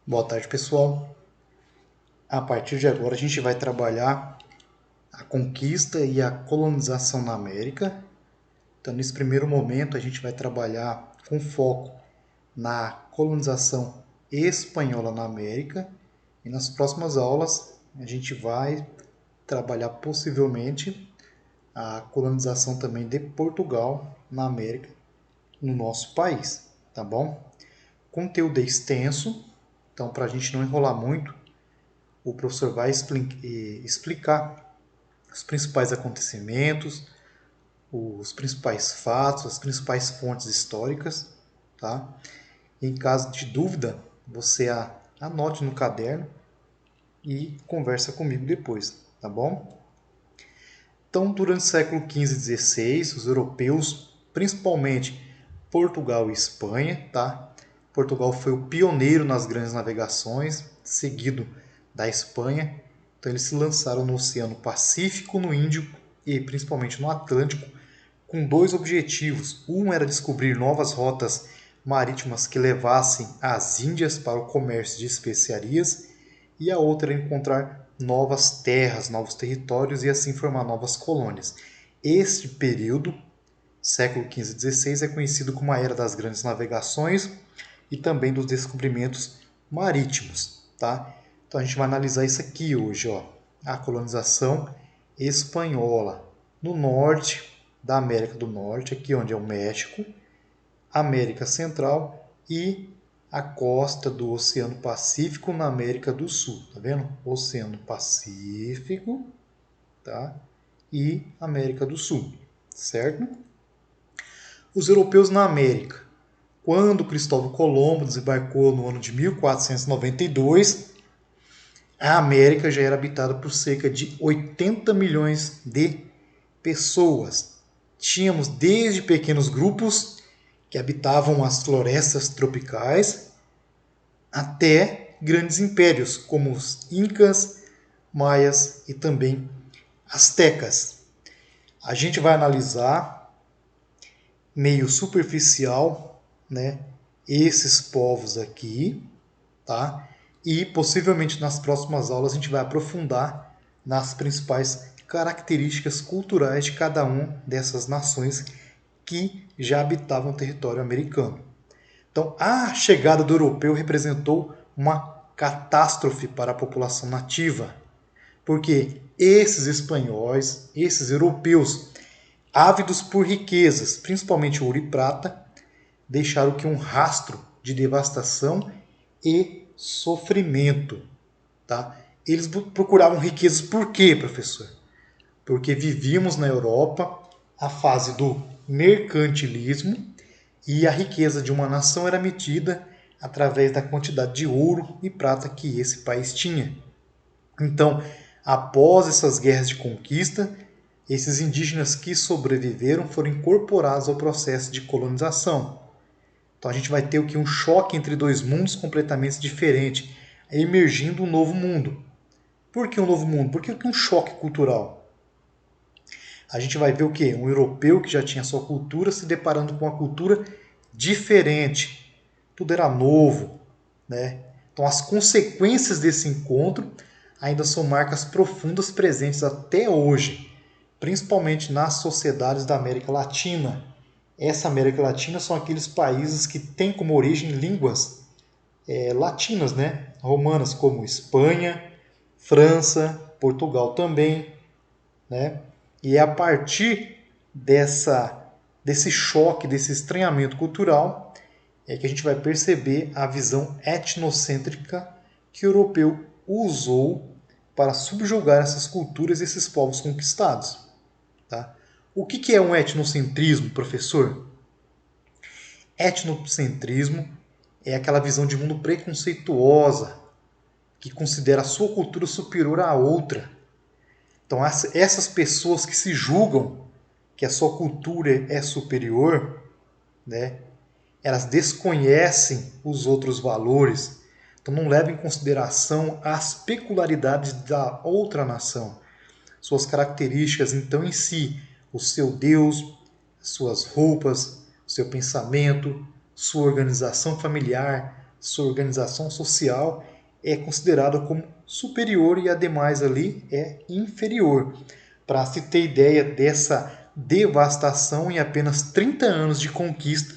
Boa tarde, pessoal. A partir de agora, a gente vai trabalhar a conquista e a colonização na América. Então, nesse primeiro momento, a gente vai trabalhar com foco na colonização espanhola na América. E nas próximas aulas, a gente vai trabalhar possivelmente a colonização também de Portugal na América, no nosso país, tá bom? O conteúdo é extenso, então para a gente não enrolar muito, o professor vai explicar os principais acontecimentos, os principais fatos, as principais fontes históricas, tá? Em caso de dúvida, você anote no caderno e conversa comigo depois, tá bom? Então, durante o século XV e XVI, os europeus, principalmente Portugal e Espanha, tá? Portugal foi o pioneiro nas grandes navegações, seguido da Espanha. Então, eles se lançaram no Oceano Pacífico, no Índico e principalmente no Atlântico, com dois objetivos. Um era descobrir novas rotas marítimas que levassem às Índias para o comércio de especiarias, e a outra era encontrar novas terras, novos territórios e assim formar novas colônias. Este período, século XV e XVI, é conhecido como a Era das Grandes Navegações e também dos descobrimentos marítimos, tá? Então a gente vai analisar isso aqui hoje, ó, a colonização espanhola no norte da América do Norte, aqui onde é o México, América Central e a costa do Oceano Pacífico na América do Sul, tá vendo? Oceano Pacífico, tá? E América do Sul, certo? Os europeus na América. Quando Cristóvão Colombo desembarcou no ano de 1492, a América já era habitada por cerca de 80 milhões de pessoas. Tínhamos desde pequenos grupos que habitavam as florestas tropicais até grandes impérios como os Incas, Maias e também Astecas. A gente vai analisar meio superficial, né, esses povos aqui, tá? E possivelmente nas próximas aulas a gente vai aprofundar nas principais características culturais de cada uma dessas nações que já habitavam o território americano. Então, a chegada do europeu representou uma catástrofe para a população nativa, porque esses espanhóis, esses europeus, ávidos por riquezas, principalmente ouro e prata, deixaram que um rastro de devastação e sofrimento. Tá? Eles procuravam riquezas por quê, professor? Porque vivíamos na Europa a fase do mercantilismo e a riqueza de uma nação era medida através da quantidade de ouro e prata que esse país tinha. Então, após essas guerras de conquista, esses indígenas que sobreviveram foram incorporados ao processo de colonização. Então a gente vai ter o que? Um choque entre dois mundos completamente diferentes, emergindo um novo mundo. Por que um novo mundo? Por que um choque cultural? A gente vai ver o quê? Um europeu que já tinha sua cultura se deparando com uma cultura diferente. Tudo era novo, né? Então as consequências desse encontro ainda são marcas profundas presentes até hoje, principalmente nas sociedades da América Latina. Essa América Latina são aqueles países que têm como origem línguas latinas, né? Romanas, como Espanha, França, Portugal também, né? E é a partir desse choque, desse estranhamento cultural, é que a gente vai perceber a visão etnocêntrica que o europeu usou para subjugar essas culturas e esses povos conquistados. Tá? O que é um etnocentrismo, professor? Etnocentrismo é aquela visão de mundo preconceituosa, que considera a sua cultura superior à outra. Então, essas pessoas que se julgam que a sua cultura é superior, né, elas desconhecem os outros valores, então não levam em consideração as peculiaridades da outra nação, suas características, então em si, o seu Deus, suas roupas, seu pensamento, sua organização familiar, sua organização social é considerada como superior e a demais ali é inferior. Para se ter ideia dessa devastação, em apenas 30 anos de conquista,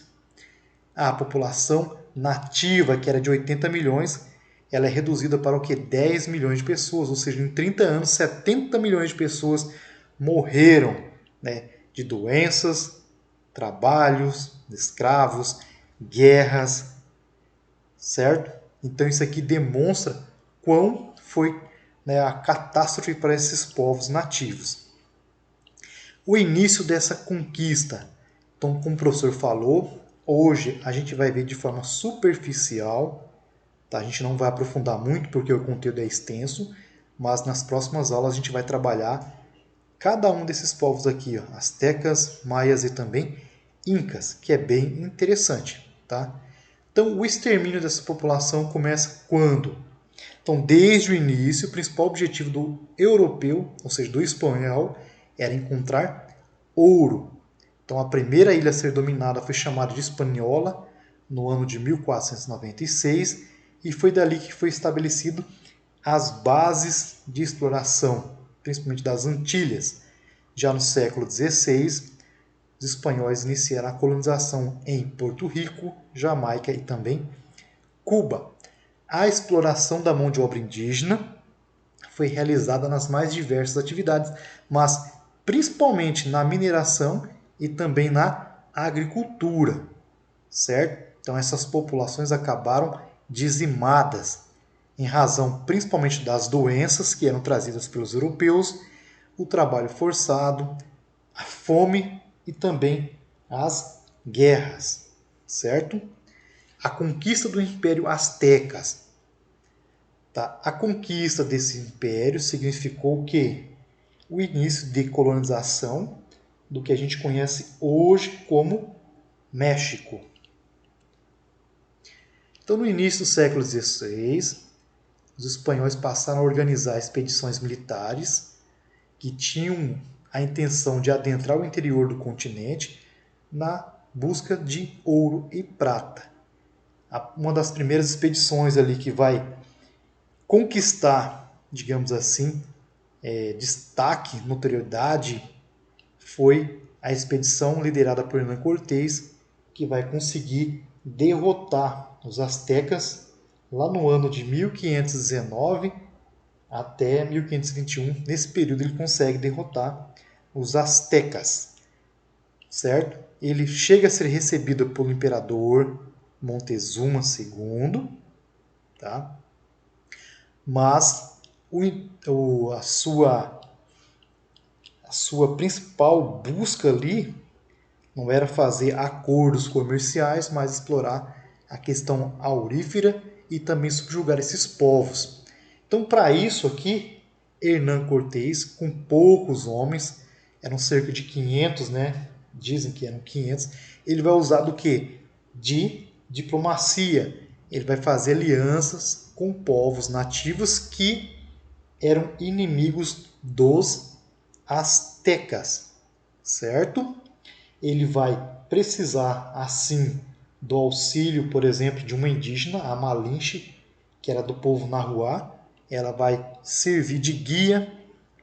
a população nativa, que era de 80 milhões, ela é reduzida para o que? 10 milhões de pessoas, ou seja, em 30 anos, 70 milhões de pessoas morreram, né, de doenças, trabalhos, escravos, guerras, certo? Então isso aqui demonstra quão foi, né, a catástrofe para esses povos nativos. O início dessa conquista, então, como o professor falou, hoje a gente vai ver de forma superficial, tá? A gente não vai aprofundar muito porque o conteúdo é extenso, mas nas próximas aulas a gente vai trabalhar cada um desses povos aqui, ó, astecas, maias e também incas, que é bem interessante, tá? Então, o extermínio dessa população começa quando? Então, desde o início, o principal objetivo do europeu, ou seja, do espanhol, era encontrar ouro. Então, a primeira ilha a ser dominada foi chamada de Hispaniola, no ano de 1496, e foi dali que foi estabelecido as bases de exploração, principalmente das Antilhas. Já no século XVI, os espanhóis iniciaram a colonização em Porto Rico, Jamaica e também Cuba. A exploração da mão de obra indígena foi realizada nas mais diversas atividades, mas principalmente na mineração e também na agricultura, certo? Então essas populações acabaram dizimadas em razão principalmente das doenças que eram trazidas pelos europeus, o trabalho forçado, a fome e também as guerras, certo? A conquista do Império Aztecas. Tá? A conquista desse império significou o quê? O início de colonização do que a gente conhece hoje como México. Então, no início do século XVI, os espanhóis passaram a organizar expedições militares que tinham a intenção de adentrar o interior do continente na busca de ouro e prata. Uma das primeiras expedições ali que vai conquistar, digamos assim, destaque, notoriedade, foi a expedição liderada por Hernán Cortés, que vai conseguir derrotar os astecas lá no ano de 1519 até 1521. Nesse período ele consegue derrotar os astecas, certo? Ele chega a ser recebido pelo imperador Montezuma II, tá? Mas a sua principal busca ali não era fazer acordos comerciais, mas explorar a questão aurífera e também subjugar esses povos. Então, para isso aqui, Hernán Cortés, com poucos homens, eram cerca de 500, né? Dizem que eram 500. Ele vai usar do que? De diplomacia. Ele vai fazer alianças com povos nativos que eram inimigos dos astecas, certo? Ele vai precisar, assim, do auxílio, por exemplo, de uma indígena, a Malinche, que era do povo Nahuá. Ela vai servir de guia,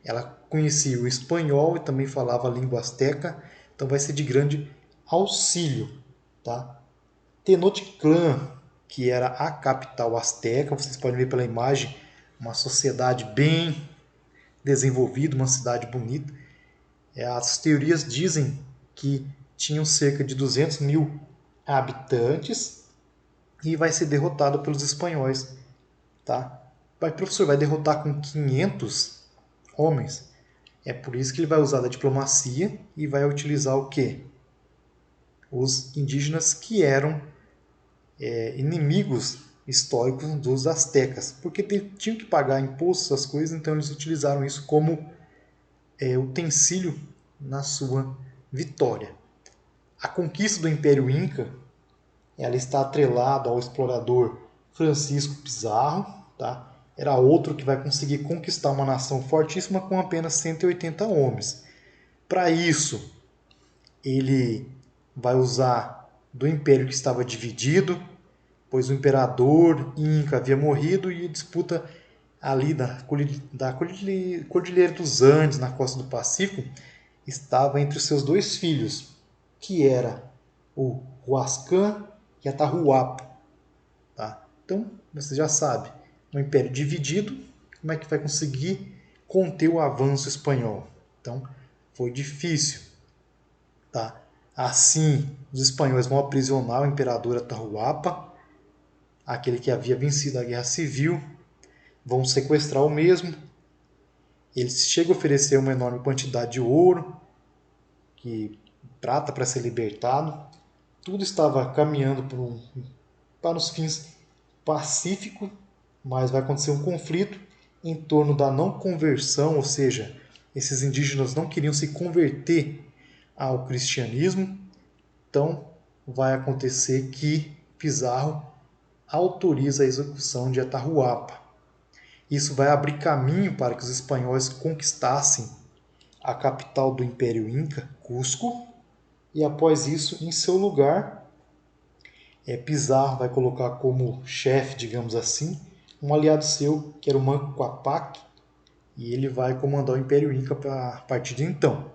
ela conhecia o espanhol e também falava a língua asteca, então vai ser de grande auxílio. Tá? Tenochtitlan, que era a capital asteca, vocês podem ver pela imagem, uma sociedade bem desenvolvida, uma cidade bonita. As teorias dizem que tinham cerca de 200 mil habitantes e vai ser derrotado pelos espanhóis. Tá? O professor vai derrotar com 500 homens. É por isso que ele vai usar da diplomacia e vai utilizar o quê? Os indígenas que eram inimigos históricos dos astecas, porque tinham que pagar impostos, essas coisas, então eles utilizaram isso como utensílio na sua vitória. A conquista do Império Inca, ela está atrelada ao explorador Francisco Pizarro, tá? Era outro que vai conseguir conquistar uma nação fortíssima com apenas 180 homens. Para isso, ele vai usar do império que estava dividido, pois o imperador Inca havia morrido e a disputa ali da Cordilheira dos Andes, na costa do Pacífico, estava entre os seus dois filhos, que era o Huascan e Atahualpa. Tá? Então, você já sabe, um império dividido, como é que vai conseguir conter o avanço espanhol? Então, foi difícil. Tá? Assim, os espanhóis vão aprisionar o imperador Atahualpa, aquele que havia vencido a guerra civil, vão sequestrar o mesmo. Eles chegam a oferecer uma enorme quantidade de ouro, prata para ser libertado. Tudo estava caminhando para os fins pacíficos, mas vai acontecer um conflito em torno da não conversão, ou seja, esses indígenas não queriam se converter ao cristianismo. Então, vai acontecer que Pizarro autoriza a execução de Atahualpa. Isso vai abrir caminho para que os espanhóis conquistassem a capital do Império Inca, Cusco, e após isso, em seu lugar, Pizarro vai colocar como chefe, digamos assim, um aliado seu, que era o Manco Cápac, e ele vai comandar o Império Inca a partir de então.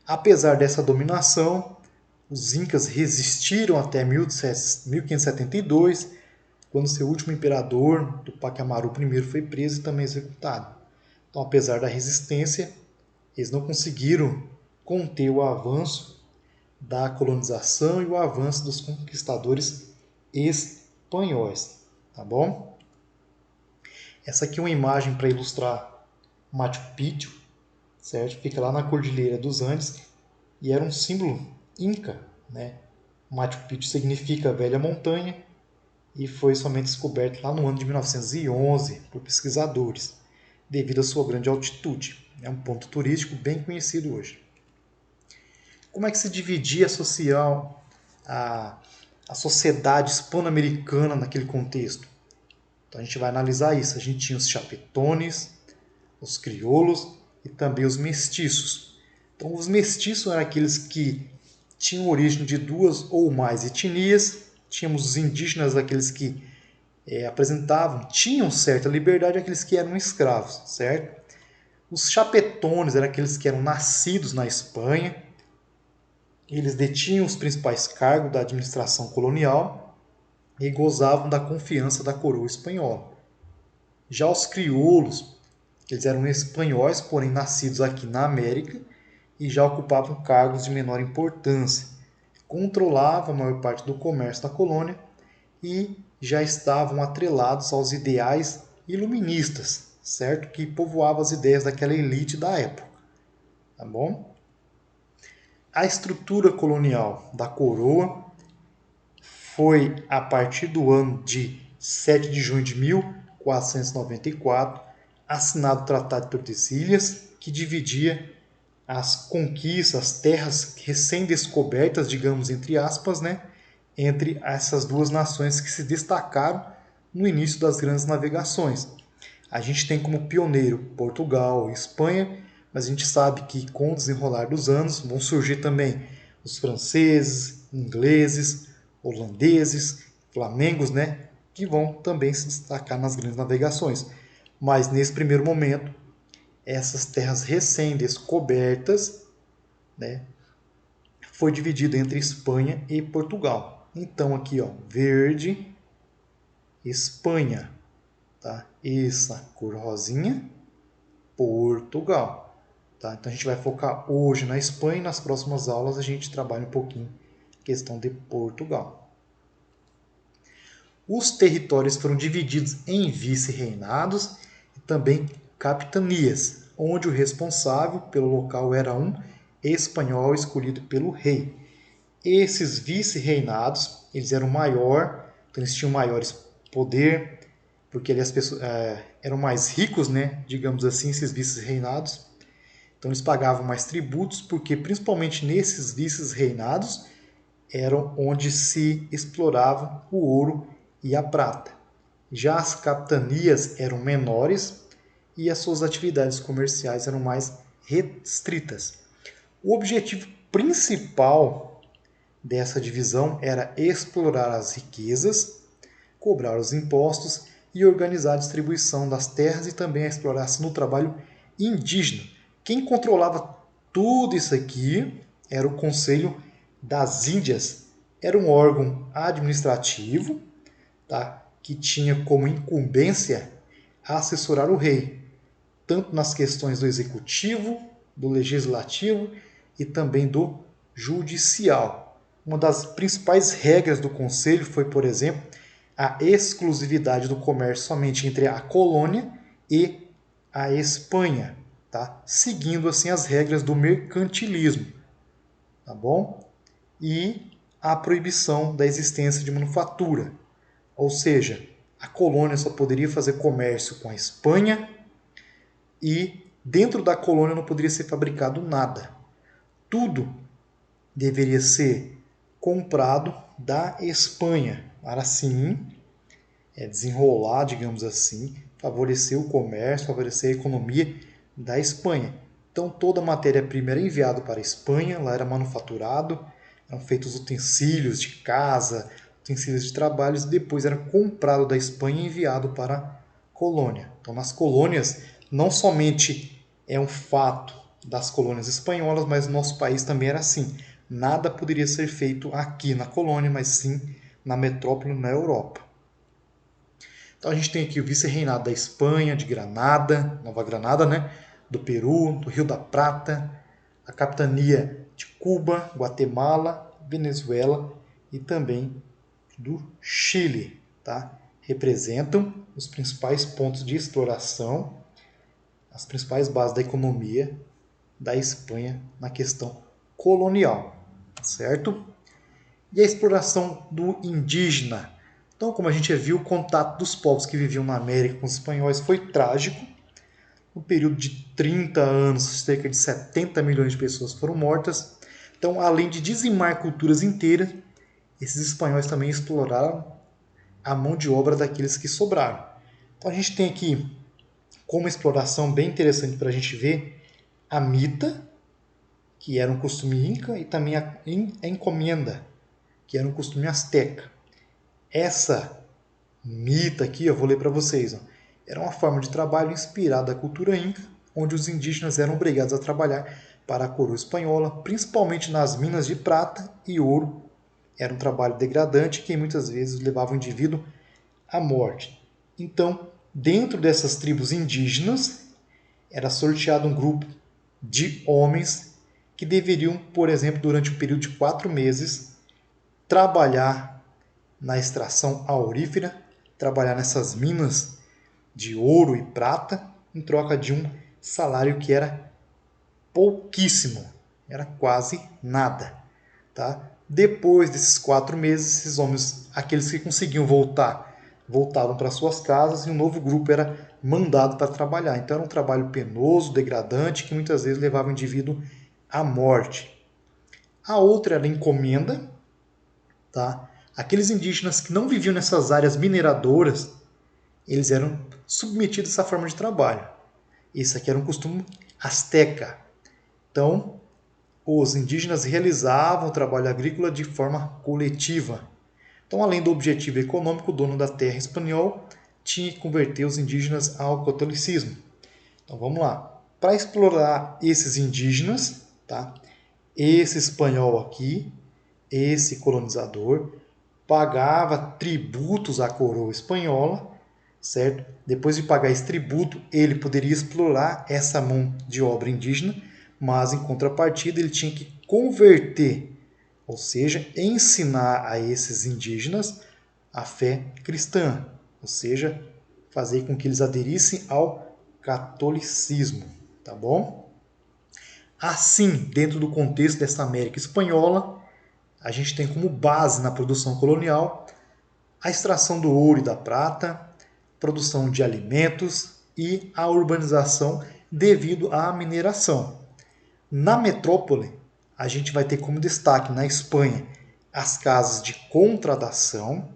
Apesar dessa dominação, os Incas resistiram até 1572, quando seu último imperador, Tupac Amaru I, foi preso e também executado. Então, apesar da resistência, eles não conseguiram conter o avanço da colonização e o avanço dos conquistadores espanhóis. Tá bom? Essa aqui é uma imagem para ilustrar Machu Picchu, certo? Fica lá na Cordilheira dos Andes e era um símbolo inca, né? Machu Picchu significa velha montanha e foi somente descoberto lá no ano de 1911 por pesquisadores, devido à sua grande altitude. É um ponto turístico bem conhecido hoje. Como é que se dividia a sociedade hispano-americana naquele contexto? Então a gente vai analisar isso. A gente tinha os chapetones, os crioulos e também os mestiços. Então os mestiços eram aqueles que tinham origem de duas ou mais etnias. Tínhamos os indígenas, aqueles que tinham certa liberdade, aqueles que eram escravos, certo? Os chapetones eram aqueles que eram nascidos na Espanha. Eles detinham os principais cargos da administração colonial e gozavam da confiança da coroa espanhola. Já os crioulos, eles eram espanhóis, porém nascidos aqui na América, e já ocupavam cargos de menor importância. Controlavam a maior parte do comércio da colônia e já estavam atrelados aos ideais iluministas, certo? Que povoavam as ideias daquela elite da época. Tá bom? A estrutura colonial da coroa foi a partir do ano de 7 de junho de 1494, assinado o Tratado de Tordesilhas, que dividia as conquistas, as terras recém-descobertas, digamos entre aspas, né, entre essas duas nações que se destacaram no início das grandes navegações. A gente tem como pioneiro Portugal e Espanha, mas a gente sabe que com o desenrolar dos anos vão surgir também os franceses, ingleses, holandeses, flamengos, né, que vão também se destacar nas grandes navegações. Mas nesse primeiro momento, essas terras recém-descobertas, né, foi dividido entre Espanha e Portugal. Então aqui, ó, verde, Espanha, tá? Essa cor rosinha, Portugal. Tá? Então a gente vai focar hoje na Espanha e nas próximas aulas a gente trabalha um pouquinho a questão de Portugal. Os territórios foram divididos em vice-reinados e também capitanias, onde o responsável pelo local era um espanhol escolhido pelo rei. Esses vice-reinados, eles eram maior, então eles tinham maiores poder, porque as pessoas eram mais ricos, né, digamos assim, esses vice-reinados. Então eles pagavam mais tributos, porque principalmente nesses vices-reinados eram onde se exploravam o ouro e a prata. Já as capitanias eram menores e as suas atividades comerciais eram mais restritas. O objetivo principal dessa divisão era explorar as riquezas cobrar os impostos e organizar a distribuição das terras e também a exploração do trabalho indígena. Quem controlava tudo isso aqui era o Conselho das Índias. Era um órgão administrativo, tá? Que tinha como incumbência assessorar o rei, tanto nas questões do executivo, do legislativo e também do judicial. Uma das principais regras do conselho foi, por exemplo, a exclusividade do comércio somente entre a colônia e a Espanha, tá? Seguindo assim as regras do mercantilismo, tá bom? E a proibição da existência de manufatura, ou seja, a colônia só poderia fazer comércio com a Espanha e dentro da colônia não poderia ser fabricado nada. Tudo deveria ser comprado da Espanha, para assim desenrolar, digamos assim, favorecer o comércio, favorecer a economia da Espanha. Então toda a matéria-prima era enviada para a Espanha, lá era manufaturado, eram feitos utensílios de casa, utensílios de trabalhos, e depois era comprado da Espanha e enviado para a colônia. Então nas colônias, não somente é um fato das colônias espanholas, mas no nosso país também era assim. Nada poderia ser feito aqui na colônia, mas sim na metrópole, na Europa. Então a gente tem aqui o vice-reinado da Espanha, de Granada, Nova Granada, né? Do Peru, do Rio da Prata, a capitania de Cuba, Guatemala, Venezuela e também do Chile, tá? Representam os principais pontos de exploração, as principais bases da economia da Espanha na questão colonial, certo? E a exploração do indígena. Então, como a gente viu, o contato dos povos que viviam na América com os espanhóis foi trágico. No período de 30 anos, cerca de 70 milhões de pessoas foram mortas. Então, além de dizimar culturas inteiras, esses espanhóis também exploraram a mão de obra daqueles que sobraram. Então, a gente tem aqui como exploração bem interessante para a gente ver a mita, que era um costume inca, e também a encomenda, que era um costume asteca. Essa mita aqui, eu vou ler para vocês, ó, era uma forma de trabalho inspirada na cultura inca, onde os indígenas eram obrigados a trabalhar para a coroa espanhola, principalmente nas minas de prata e ouro. Era um trabalho degradante que muitas vezes levava o indivíduo à morte. Então, dentro dessas tribos indígenas, era sorteado um grupo de homens que deveriam, por exemplo, durante um período de 4 meses, trabalhar na extração aurífera, trabalhar nessas minas de ouro e prata, em troca de um salário que era pouquíssimo, era quase nada. Tá? Depois desses 4 meses, esses homens, aqueles que conseguiam voltavam para suas casas e um novo grupo era mandado para trabalhar. Então era um trabalho penoso, degradante, que muitas vezes levava o indivíduo à morte. A outra era a encomenda. Tá? Aqueles indígenas que não viviam nessas áreas mineradoras, eles eram submetidos a essa forma de trabalho. Isso aqui era um costume asteca. Então, os indígenas realizavam o trabalho agrícola de forma coletiva. Então, além do objetivo econômico, o dono da terra espanhol tinha que converter os indígenas ao catolicismo. Então, vamos lá. Para explorar esses indígenas, tá? Esse espanhol aqui, esse colonizador, pagava tributos à coroa espanhola, certo? Depois de pagar esse tributo, ele poderia explorar essa mão de obra indígena, mas em contrapartida ele tinha que converter, ou seja, ensinar a esses indígenas a fé cristã, ou seja, fazer com que eles aderissem ao catolicismo, tá bom? Assim, dentro do contexto dessa América espanhola, a gente tem como base na produção colonial a extração do ouro e da prata, produção de alimentos e a urbanização devido à mineração. Na metrópole, a gente vai ter como destaque na Espanha as casas de contratação,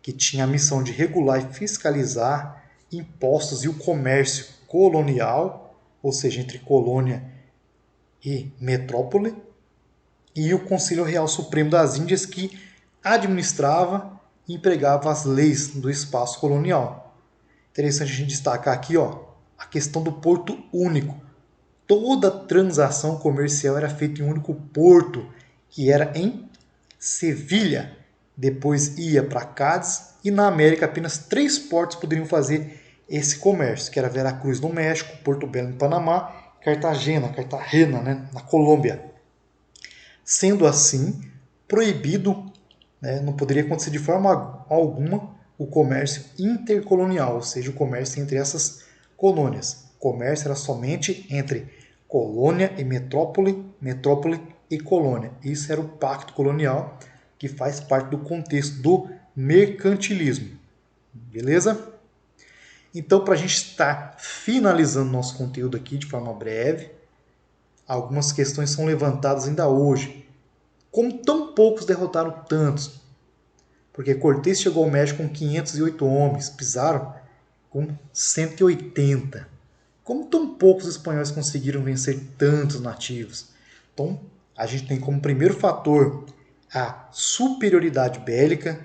que tinha a missão de regular e fiscalizar impostos e o comércio colonial, ou seja, entre colônia e metrópole, e o Conselho Real Supremo das Índias, que administrava e empregava as leis do espaço colonial. Interessante a gente destacar aqui, ó, a questão do porto único. Toda transação comercial era feita em um único porto, que era em Sevilha. Depois ia para Cádiz e na América apenas 3 portos poderiam fazer esse comércio, que era Veracruz no México, Porto Belo em Panamá, Cartagena, né, na Colômbia. Sendo assim, proibido, né, não poderia acontecer de forma alguma o comércio intercolonial, ou seja, o comércio entre essas colônias. O comércio era somente entre colônia e metrópole, metrópole e colônia. Isso era o pacto colonial, que faz parte do contexto do mercantilismo. Beleza? Então, para a gente estar finalizando nosso conteúdo aqui de forma breve, algumas questões são levantadas ainda hoje. Como tão poucos derrotaram tantos? Porque Cortés chegou ao México com 508 homens, Pizarro com 180. Como tão poucos espanhóis conseguiram vencer tantos nativos? Então, a gente tem como primeiro fator a superioridade bélica.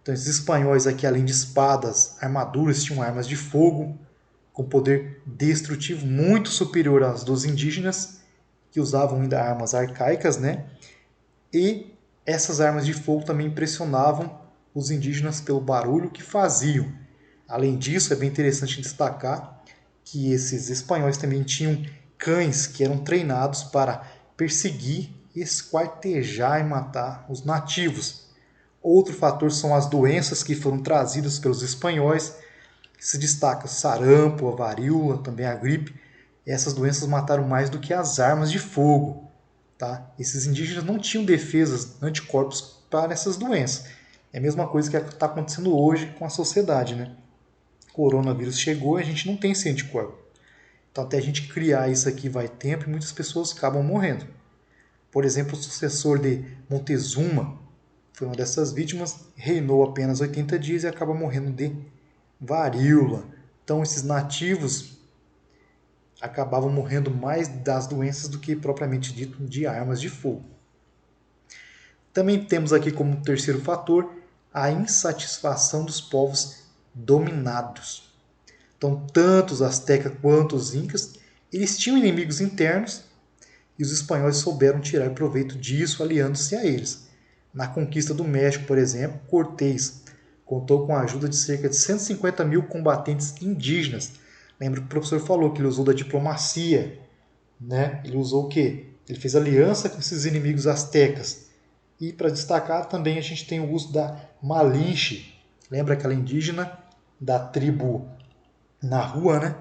Então, esses espanhóis aqui, além de espadas, armaduras, tinham armas de fogo, com poder destrutivo muito superior às dos indígenas, que usavam ainda armas arcaicas, né? E essas armas de fogo também impressionavam os indígenas pelo barulho que faziam. Além disso, é bem interessante destacar que esses espanhóis também tinham cães que eram treinados para perseguir, esquartejar e matar os nativos. Outro fator são as doenças que foram trazidas pelos espanhóis, que se destaca sarampo, a varíola, também a gripe. Essas doenças mataram mais do que as armas de fogo. Tá? Esses indígenas não tinham defesas, anticorpos para essas doenças. É a mesma coisa que está acontecendo hoje com a sociedade. Né? O coronavírus chegou e a gente não tem esse anticorpo. Então, até a gente criar isso aqui vai tempo e muitas pessoas acabam morrendo. Por exemplo, o sucessor de Montezuma foi uma dessas vítimas, reinou apenas 80 dias e acaba morrendo de varíola. Então, esses nativos acabavam morrendo mais das doenças do que propriamente dito de armas de fogo. Também temos aqui como terceiro fator a insatisfação dos povos dominados. Então, tanto os astecas quanto os incas, eles tinham inimigos internos e os espanhóis souberam tirar proveito disso, aliando-se a eles. Na conquista do México, por exemplo, Cortés contou com a ajuda de cerca de 150 mil combatentes indígenas. Lembra que o professor falou que ele usou da diplomacia, né? Ele usou o quê? Ele fez aliança com esses inimigos astecas. E para destacar também a gente tem o uso da Malinche. Lembra aquela indígena da tribo na rua, né?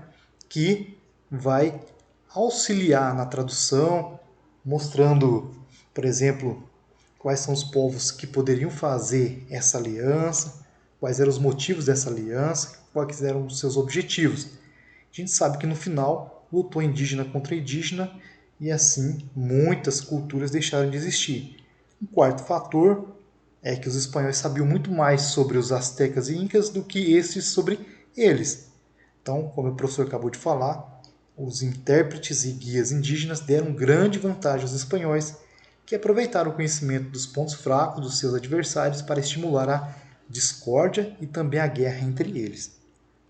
Que vai auxiliar na tradução, mostrando, por exemplo, quais são os povos que poderiam fazer essa aliança, quais eram os motivos dessa aliança, quais eram os seus objetivos. A gente sabe que no final lutou indígena contra indígena e assim muitas culturas deixaram de existir. Um quarto fator é que os espanhóis sabiam muito mais sobre os astecas e incas do que esses sobre eles. Então, como o professor acabou de falar, os intérpretes e guias indígenas deram grande vantagem aos espanhóis, que aproveitaram o conhecimento dos pontos fracos dos seus adversários para estimular a discórdia e também a guerra entre eles.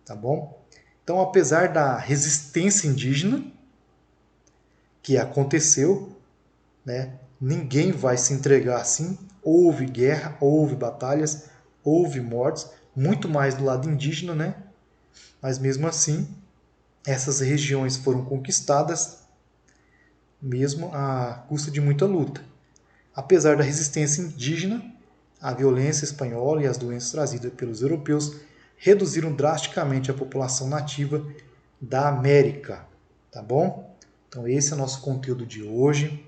Tá bom? Então, apesar da resistência indígena que aconteceu, né, ninguém vai se entregar assim. Houve guerra, houve batalhas, houve mortes, muito mais do lado indígena, né? Mas mesmo assim, essas regiões foram conquistadas mesmo à custa de muita luta. Apesar da resistência indígena, a violência espanhola e as doenças trazidas pelos europeus reduziram drasticamente a população nativa da América. Tá bom? Então esse é o nosso conteúdo de hoje.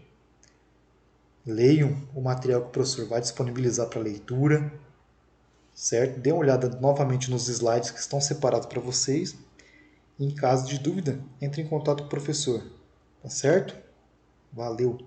Leiam o material que o professor vai disponibilizar para leitura, certo? Dê uma olhada novamente nos slides que estão separados para vocês. E em caso de dúvida, entre em contato com o professor, tá certo? Valeu!